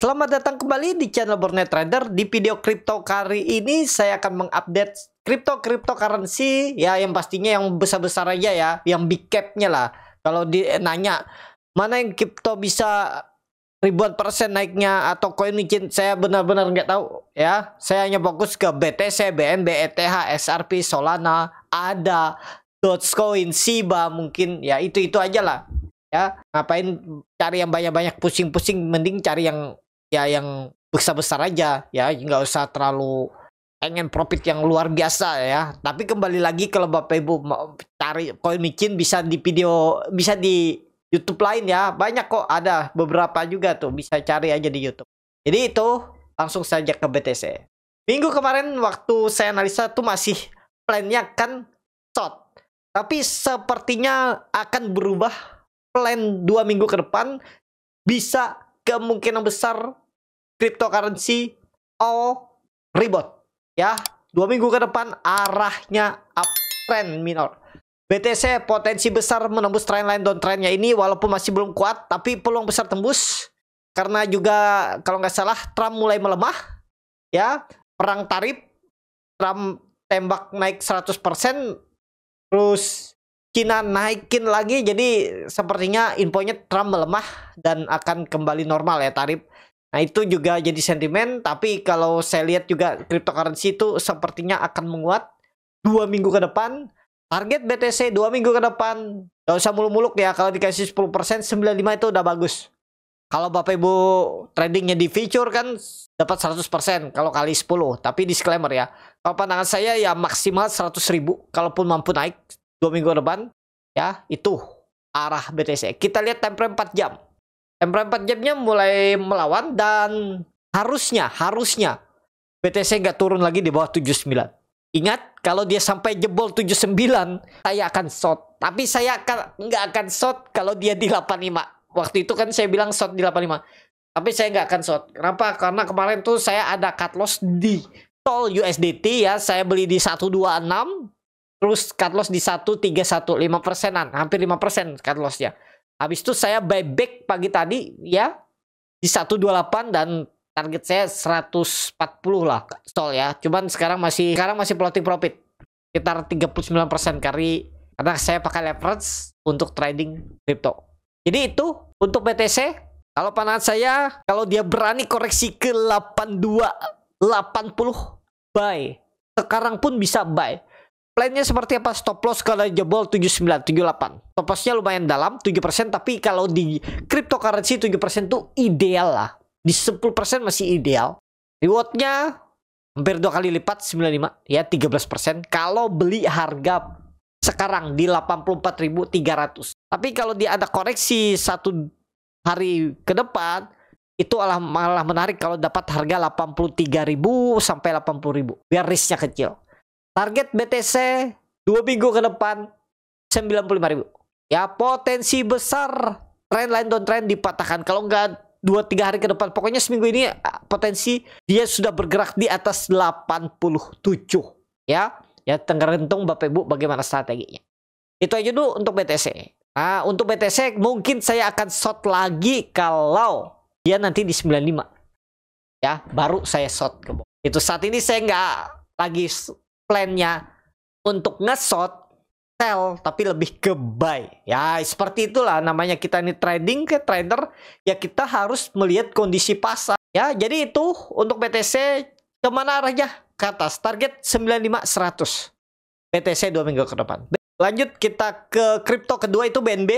Selamat datang kembali di channel Borneo Trader. Di video crypto kali ini saya akan mengupdate cryptocurrency ya, yang pastinya yang besar-besar aja ya, yang big cap-nya lah. Kalau nanya mana yang crypto bisa ribuan persen naiknya atau koin micin, saya benar-benar nggak tahu ya. Saya hanya fokus ke BTC, BNB, ETH, XRP, Solana, ADA, Dogecoin, Shiba, mungkin ya itu aja lah. Ya, ngapain cari yang banyak-banyak, pusing-pusing, mending cari yang besar-besar aja ya, nggak usah terlalu pengen profit yang luar biasa ya. Tapi kembali lagi, kalau Bapak Ibu mau cari koin micin, bisa di YouTube lain ya, banyak kok, ada beberapa juga tuh, bisa cari aja di YouTube. Jadi itu langsung saja ke BTC. Minggu kemarin waktu saya analisa tuh masih plannya kan short, tapi sepertinya akan berubah plan 2 minggu ke depan. Bisa kemungkinan besar cryptocurrency rebound ya. 2 minggu ke depan arahnya uptrend minor. BTC potensi besar menembus trendline downtrendnya ini, walaupun masih belum kuat, tapi peluang besar tembus. Karena juga kalau nggak salah Trump mulai melemah ya, perang tarif, Trump tembak naik 100%, terus Cina naikin lagi, jadi sepertinya infonya Trump melemah dan akan kembali normal ya tarif. Nah itu juga jadi sentimen, tapi kalau saya lihat juga cryptocurrency itu sepertinya akan menguat 2 minggu ke depan. Target BTC 2 minggu ke depan, gak usah muluk-muluk ya, kalau dikasih 10%, 95 itu udah bagus. Kalau Bapak Ibu tradingnya di future kan dapat 100% kalau kali 10, tapi disclaimer ya, kalau pandangan saya ya maksimal 100.000 kalaupun mampu naik 2 minggu ke depan ya, itu arah BTC. Kita lihat time frame 4 jam. Time frame 4 jamnya mulai melawan, dan harusnya BTC nggak turun lagi di bawah 79. Ingat, kalau dia sampai jebol 79, saya akan short. Tapi saya nggak akan short kalau dia di 85. Waktu itu kan saya bilang short di 85. Tapi saya nggak akan short. Kenapa? Karena kemarin tuh saya ada cut loss di Sol USDT ya. Saya beli di 126. Terus cut loss di 131, 5%-an, hampir 5% cut loss-nya. Habis itu saya buyback pagi tadi ya di 128, dan target saya 140 lah Sol ya. Cuman sekarang masih floating profit sekitar 39% karena saya pakai leverage untuk trading crypto. Jadi itu untuk BTC. Kalau pandangan saya, kalau dia berani koreksi ke 82, 80, buy. Sekarang pun bisa buy. Plannya seperti apa? Stop loss kalau jebol 79, 78. Stop lossnya lumayan dalam, 7%. Tapi kalau di cryptocurrency 7% tuh ideal lah. Di 10% masih ideal. Rewardnya hampir 2 kali lipat, 95 ya, 13%. Kalau beli harga sekarang di 84.300. Tapi kalau dia ada koreksi 1 hari ke depan, itu malah menarik kalau dapat harga 83.000 sampai 80.000. Biar risknya kecil. Target BTC 2 minggu ke depan 95.000. Ya, potensi besar trendline downtrend dipatahkan. Kalau nggak 2-3 hari ke depan, pokoknya seminggu ini potensi dia sudah bergerak di atas 87 ya. Ya, tergantung Bapak Ibu bagaimana strateginya. Itu aja dulu untuk BTC. Nah, untuk BTC mungkin saya akan short lagi kalau dia nanti di 95. Ya, baru saya short ke bawah. Itu saat ini saya nggak lagi plannya untuk nge-short, sell, tapi lebih ke buy. Ya, seperti itulah namanya kita ini trading ke trader. Ya, kita harus melihat kondisi pasar. Ya, jadi itu untuk BTC. Kemana arahnya? Ke atas. Target 95-100. BTC 2 minggu ke depan. Lanjut kita ke kripto kedua, itu BNB.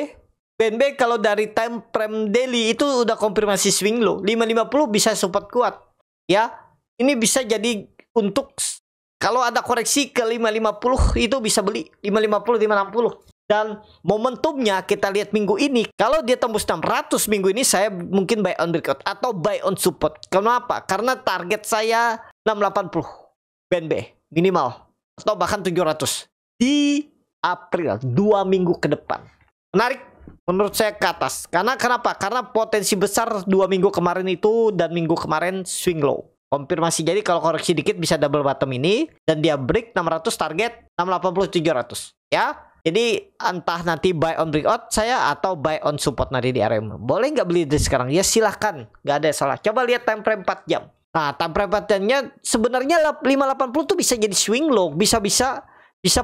BNB kalau dari time frame daily itu udah konfirmasi swing low. 550 bisa support kuat. Ya, ini bisa jadi untuk kalau ada koreksi ke 550 itu bisa beli 550, 560. Dan momentumnya kita lihat minggu ini, kalau dia tembus 600 minggu ini, saya mungkin buy on breakout atau buy on support. Kenapa? Karena target saya 680 BNB minimal, atau bahkan 700 di April, 2 minggu ke depan. Menarik menurut saya ke atas. Karena kenapa? Karena potensi besar 2 minggu kemarin itu dan minggu kemarin swing low. Konfirmasi, jadi kalau koreksi dikit bisa double bottom ini, dan dia break 600, target 680, 700 ya. Jadi entah nanti buy on breakout saya atau buy on support nanti di area. Boleh nggak beli dari sekarang? Ya silahkan, nggak ada salah. Coba lihat time frame 4 jam. Nah, time frame 4 jamnya sebenarnya 580 tuh bisa jadi swing low, bisa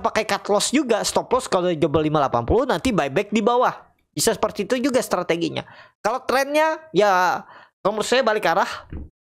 pakai cut loss juga, stop loss kalau jebol 580 nanti buyback di bawah. Bisa seperti itu juga strateginya. Kalau trennya ya menurut saya balik arah.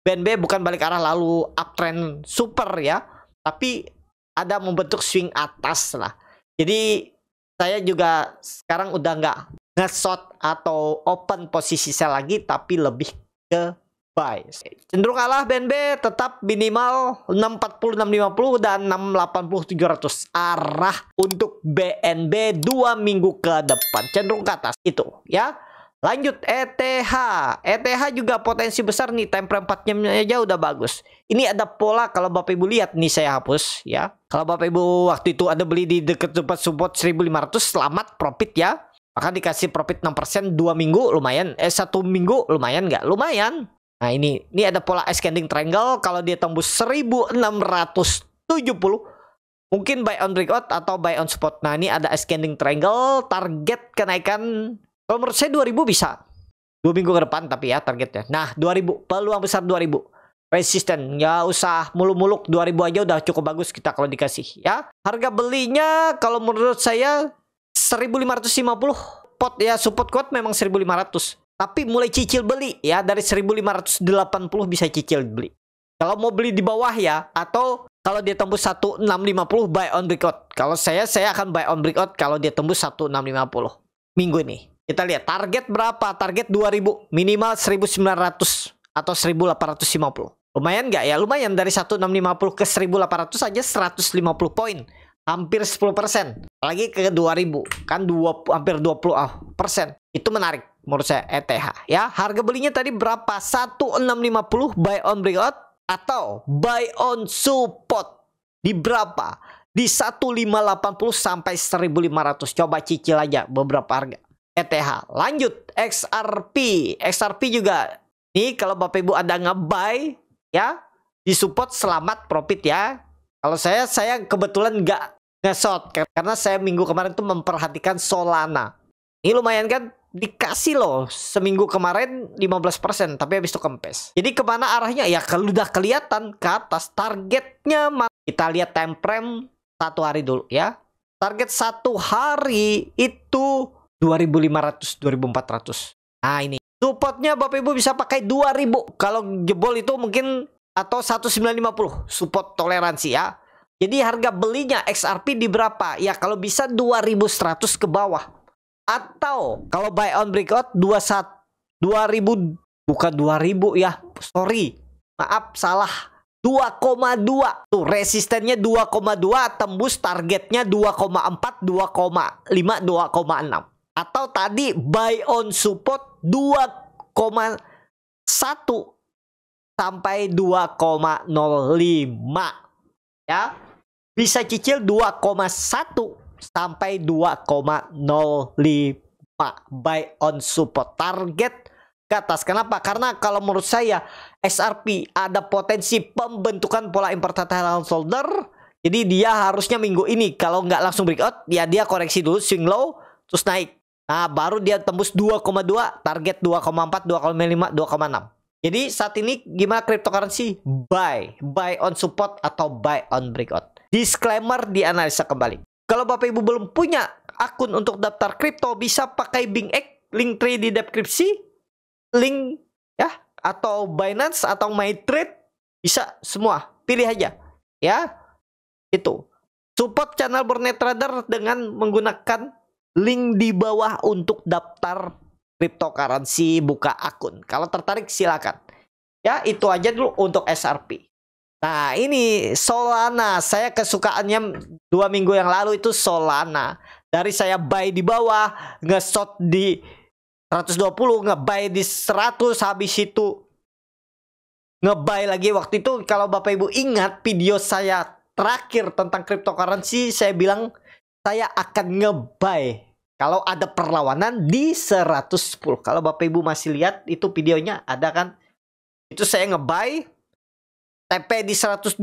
BNB bukan balik arah lalu uptrend super ya, tapi ada membentuk swing atas lah. Jadi saya juga sekarang udah nggak nge-short atau open posisi sell lagi, tapi lebih ke buy. Cenderung kalah BNB tetap minimal 640, 650 dan 680, 700. Arah untuk BNB 2 minggu ke depan cenderung ke atas itu ya. Lanjut ETH. ETH juga potensi besar nih, time frame 4 jamnya aja udah bagus. Ini ada pola kalau Bapak Ibu lihat nih, saya hapus ya. Kalau Bapak Ibu waktu itu ada beli di dekat support 1500, selamat profit ya. Maka dikasih profit 6% 2 minggu lumayan. 1 minggu lumayan nggak? Lumayan. Nah, ini ada pola ascending triangle. Kalau dia tembus 1670 mungkin buy on breakout atau buy on support. Nah, ini ada ascending triangle, target kenaikan kalau menurut saya 2000 bisa 2 minggu ke depan, tapi ya targetnya. Nah, 2000 peluang besar 2000. Resisten ya, usah muluk-muluk, 2000 aja udah cukup bagus kita kalau dikasih ya. Harga belinya kalau menurut saya 1550 pot ya, support quote memang 1500. Tapi mulai cicil beli ya, dari 1580 bisa cicil beli. Kalau mau beli di bawah ya, atau kalau dia tembus 1650 buy on breakout. Kalau saya akan buy on breakout kalau dia tembus 1650 minggu ini. Kita lihat target berapa? Target 2000, minimal 1900 atau 1850. Lumayan nggak ya? Lumayan, dari 1650 ke 1800 aja 150 poin. Hampir 10%. Apalagi ke 2000, kan hampir 20%. Itu menarik menurut saya ETH ya. Harga belinya tadi berapa? 1650 buy on breakout atau buy on support di berapa? Di 1580 sampai 1500. Coba cicil aja beberapa harga ETH. Lanjut XRP. XRP juga nih, kalau Bapak Ibu ada nge-buy ya, di support selamat profit ya. Kalau saya kebetulan nggak nge-short karena saya minggu kemarin tuh memperhatikan Solana. Ini lumayan kan, dikasih loh seminggu kemarin 15%, tapi habis itu kempes. Jadi kemana arahnya ya? Kalau udah kelihatan ke atas, targetnya kita lihat time frame 1 hari dulu ya. Target 1 hari itu 2500, 2400. Nah, ini supportnya Bapak Ibu bisa pakai 2000. Kalau jebol itu mungkin, atau 1950 support toleransi ya. Jadi harga belinya XRP di berapa? Ya kalau bisa 2100 ke bawah. Atau kalau buy on breakout 2000, bukan 2000 ya. Sorry. Maaf, salah. 2,2. Tuh resistennya 2,2, tembus targetnya 2,4, 2,5, 2,6. Atau tadi buy on support 2,1 sampai 2,05 ya. Bisa cicil 2,1 sampai 2,05 buy on support. Target ke atas. Kenapa? Karena kalau menurut saya XRP ada potensi pembentukan pola important head shoulder. Jadi dia harusnya minggu ini kalau nggak langsung breakout ya, dia koreksi dulu, swing low terus naik. Nah, baru dia tembus 2,2, target 2,4, 2,5, 2,6. Jadi saat ini gimana cryptocurrency? Buy on support atau buy on breakout. Disclaimer dianalisa kembali. Kalau Bapak Ibu belum punya akun untuk daftar kripto, bisa pakai BingX, Linktree di deskripsi, link ya, atau Binance atau MyTrade, bisa semua. Pilih aja ya. Itu. Support channel Bornet Trader dengan menggunakan link di bawah untuk daftar cryptocurrency, buka akun. Kalau tertarik silakan. Ya, itu aja dulu untuk XRP. Nah, ini Solana. Saya kesukaannya 2 minggu yang lalu itu Solana. Dari saya buy di bawah, nge-short di 120, nge-buy di 100, habis itu nge-buy lagi. Waktu itu kalau Bapak Ibu ingat video saya terakhir tentang cryptocurrency, saya bilang saya akan nge-buy kalau ada perlawanan di 110. Kalau Bapak Ibu masih lihat itu videonya, ada kan? Itu saya nge-buy TP di 121.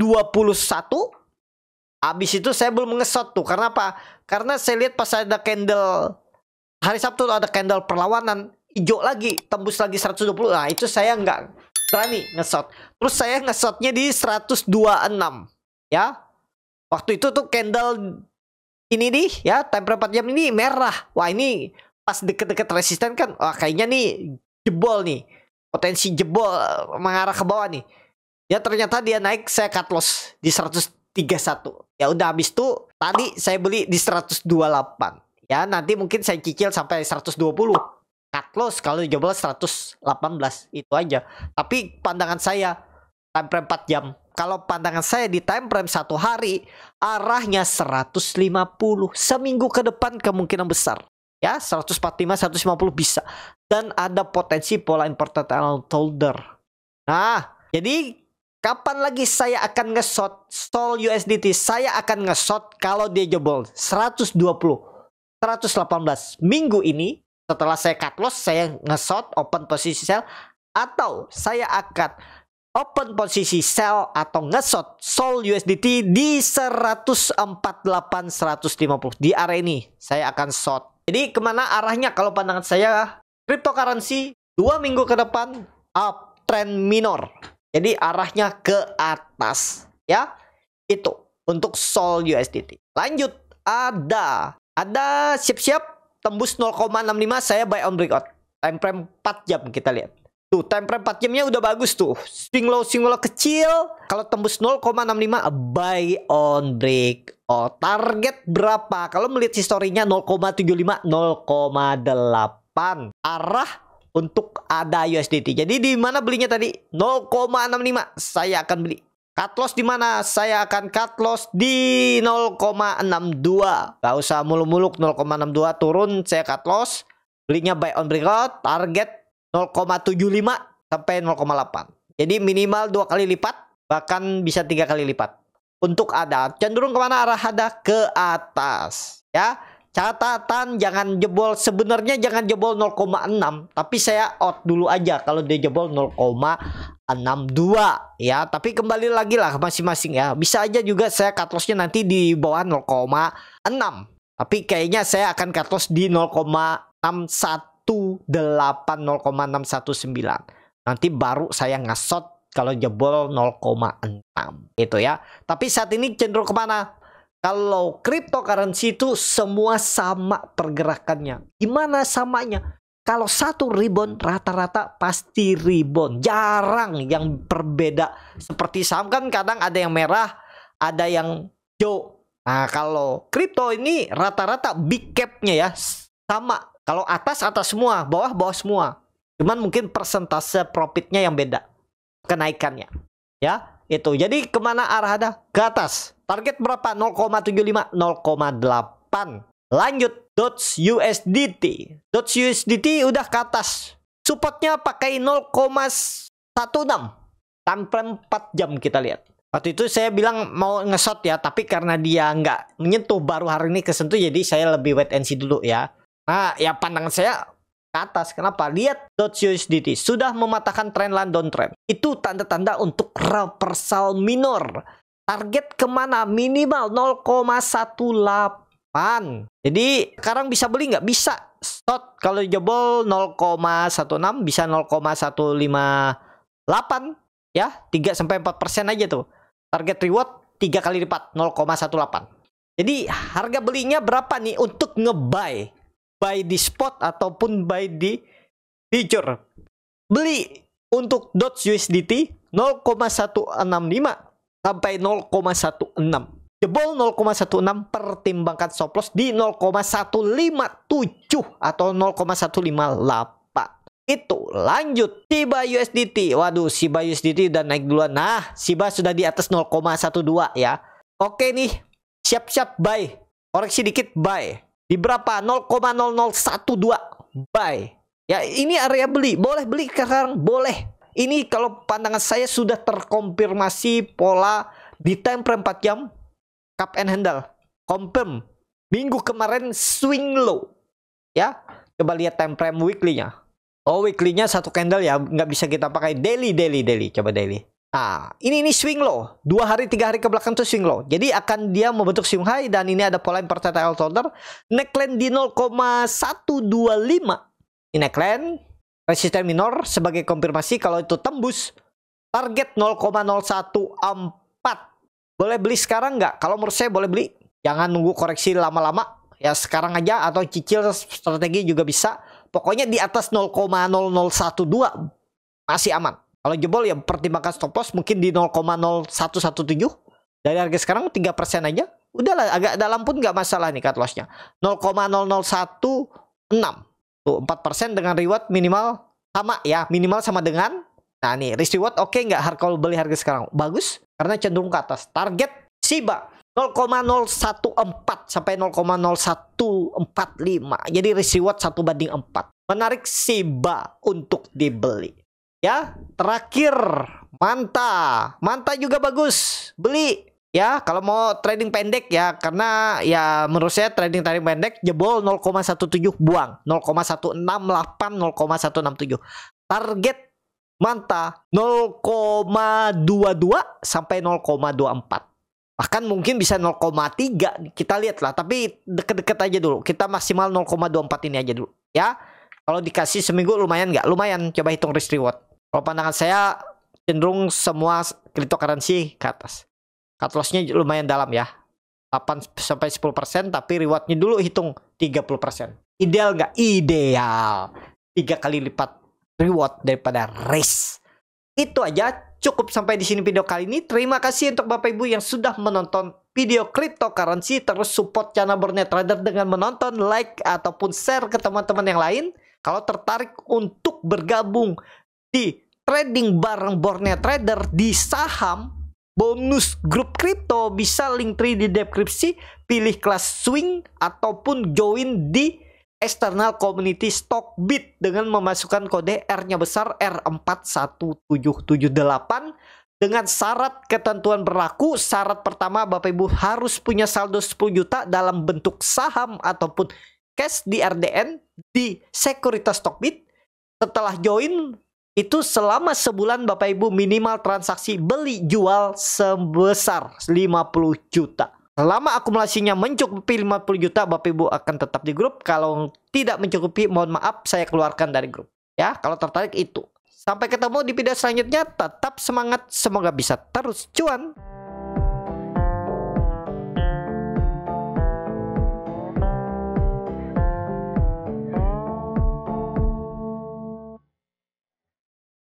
Habis itu saya belum nge-short tuh. Karena apa? Karena saya lihat pas ada candle hari Sabtu ada candle perlawanan hijau lagi, tembus lagi 120. Nah, itu saya nggak berani nge-short. Terus saya nge-shortnya di 126 ya. Waktu itu tuh candle ini nih ya, time frame 4 jam ini merah. Wah, ini pas deket-deket resisten kan, wah kayaknya nih jebol nih. Potensi jebol mengarah ke bawah nih. Ya ternyata dia naik, saya cut loss di 131. Ya udah, habis itu tadi saya beli di 128. Ya nanti mungkin saya cicil sampai 120. Cut loss kalau jebol 118. Itu aja. Tapi pandangan saya time frame 4 jam. Kalau pandangan saya di time frame 1 hari, arahnya 150. Seminggu ke depan kemungkinan besar. Ya 145, 150 bisa. Dan ada potensi pola important holder. Nah, jadi kapan lagi saya akan nge-short Sol USDT? Saya akan nge-short kalau dia jebol 120, 118 minggu ini. Setelah saya cut loss, saya nge-short open posisi sell, atau saya akan open posisi sell atau nge-short Sol USDT di 148, 150. Di area ini saya akan short. Jadi kemana arahnya kalau pandangan saya? Cryptocurrency 2 minggu ke depan uptrend minor. Jadi arahnya ke atas ya. Itu untuk Sol USDT. Lanjut, ada siap-siap tembus 0,65, saya buy on breakout. Time frame 4 jam kita lihat. Tuh, time frame 4 jamnya udah bagus tuh. Swing low kecil. Kalau tembus 0,65 buy on breakout. Target berapa? Kalau melihat historinya 0,75, 0,8. Arah untuk ada USDT. Jadi di mana belinya tadi? 0,65. Saya akan beli. Cut loss di mana? Saya akan cut loss di 0,62. Gak usah muluk-muluk, 0,62 turun saya cut loss. Belinya buy on breakout. Target 0,75 sampai 0,8. Jadi minimal 2 kali lipat, bahkan bisa 3 kali lipat. Untuk ada cenderung kemana arah ada? Ke atas ya. Catatan jangan jebol, sebenarnya jangan jebol 0,6, tapi saya out dulu aja kalau dia jebol 0,62 ya. Tapi kembali lagi lah masing-masing ya. Bisa aja juga saya cut lossnya nanti di bawah 0,6. Tapi kayaknya saya akan cut loss di 0,618, 0,619. Nanti baru saya nge-short kalau jebol 0,6 gitu ya. Tapi saat ini cenderung kemana? Kalau cryptocurrency itu semua sama pergerakannya. Gimana samanya? Kalau satu rebound rata-rata pasti rebound. Jarang yang berbeda. Seperti saham kan kadang ada yang merah, ada yang hijau. Nah kalau kripto ini rata-rata big cap-nya ya sama. Kalau atas semua, bawah semua. Cuman mungkin persentase profitnya yang beda. Kenaikannya. Ya itu. Jadi kemana arah ada? Ke atas. Target berapa? 0,75, 0,8. Lanjut, Doge USDT. Doge USDT udah ke atas. Supportnya pakai 0,16. Time frame 4 jam kita lihat. Waktu itu saya bilang mau nge-short ya, tapi karena dia nggak menyentuh, baru hari ini kesentuh, jadi saya lebih wait and see dulu ya. Nah, ya pandangan saya ke atas. Kenapa? Lihat Doge USDT sudah mematahkan trendline downtrend. Itu tanda-tanda untuk reversal minor. Target kemana? Minimal 0,18. Jadi sekarang bisa beli nggak? Bisa. Short kalau jebol 0,16 bisa 0,158 ya, 3-4% aja tuh. Target reward 3 kali lipat 0,18. Jadi harga belinya berapa nih untuk nge-buy? Buy di spot ataupun buy di future. Beli untuk Doge USDT 0,165 sampai 0,16. Jebol 0,16, pertimbangkan stop loss di 0,157 atau 0,158. Itu lanjut Shiba USDT. Waduh, Shiba USDT udah naik duluan. Nah, Shiba sudah di atas 0,12 ya. Oke nih, siap-siap buy. Koreksi dikit buy. Di berapa? 0,0012 buy. Ya, ini area beli. Boleh beli sekarang, boleh. Ini kalau pandangan saya sudah terkonfirmasi pola di time frame 4 jam cup and handle. Confirm. Minggu kemarin swing low. Ya, coba lihat time frame weekly-nya. Oh, weekly-nya satu candle ya, nggak bisa kita pakai daily. Coba daily. Nah, ini swing low. 2 hari 3 hari ke belakang tuh swing low. Jadi akan dia membentuk swing high dan ini ada pola imperceptible order. Neckline di 0,125. Ini neckline, resisten minor sebagai konfirmasi kalau itu tembus target 0,014. Boleh beli sekarang nggak? Kalau menurut saya boleh beli. Jangan nunggu koreksi lama-lama. Ya sekarang aja atau cicil strategi juga bisa. Pokoknya di atas 0,0012 masih aman. Kalau jebol ya pertimbangkan stop loss mungkin di 0,0117. Dari harga sekarang 3% aja. Udahlah agak dalam pun nggak masalah nih cut lossnya. 0,0016. Tuh 4% dengan reward minimal sama ya. Minimal sama dengan. Nah nih risk reward oke nggak kalau beli harga sekarang? Bagus karena cenderung ke atas. Target Shiba 0,014 sampai 0,0145. Jadi risk reward 1/4. Menarik Shiba untuk dibeli. Ya, terakhir Manta juga bagus, beli ya kalau mau trading pendek ya, karena ya menurut saya trading pendek jebol 0,17 buang 0,168 0,167. Target Manta 0,22 sampai 0,24. Bahkan mungkin bisa 0,3 kita lihat lah, tapi deket-deket aja dulu. Kita maksimal 0,24 ini aja dulu ya. Kalau dikasih seminggu lumayan nggak? Lumayan, coba hitung risk reward. Kalau pandangan saya cenderung semua cryptocurrency ke atas. Cut loss-nya lumayan dalam ya. 8-10%, tapi rewardnya dulu hitung 30%. Ideal nggak? Ideal. 3 kali lipat reward daripada risk. Itu aja, cukup sampai di sini video kali ini. Terima kasih untuk Bapak Ibu yang sudah menonton video cryptocurrency. Terus support channel Borneo Trader dengan menonton, like, ataupun share ke teman-teman yang lain. Kalau tertarik untuk bergabung di trading bareng Borneo Trader di saham bonus grup kripto, bisa link tree di deskripsi, pilih kelas swing ataupun join di external community Stockbit dengan memasukkan kode R-nya besar R41778 dengan syarat ketentuan berlaku. Syarat pertama, Bapak Ibu harus punya saldo 10 juta dalam bentuk saham ataupun cash di RDN di sekuritas Stockbit. Setelah join itu selama sebulan Bapak Ibu minimal transaksi beli jual sebesar 50 juta. Selama akumulasinya mencukupi 50 juta, Bapak Ibu akan tetap di grup. Kalau tidak mencukupi, mohon maaf, saya keluarkan dari grup. Ya, kalau tertarik itu. Sampai ketemu di video selanjutnya. Tetap semangat, semoga bisa terus cuan.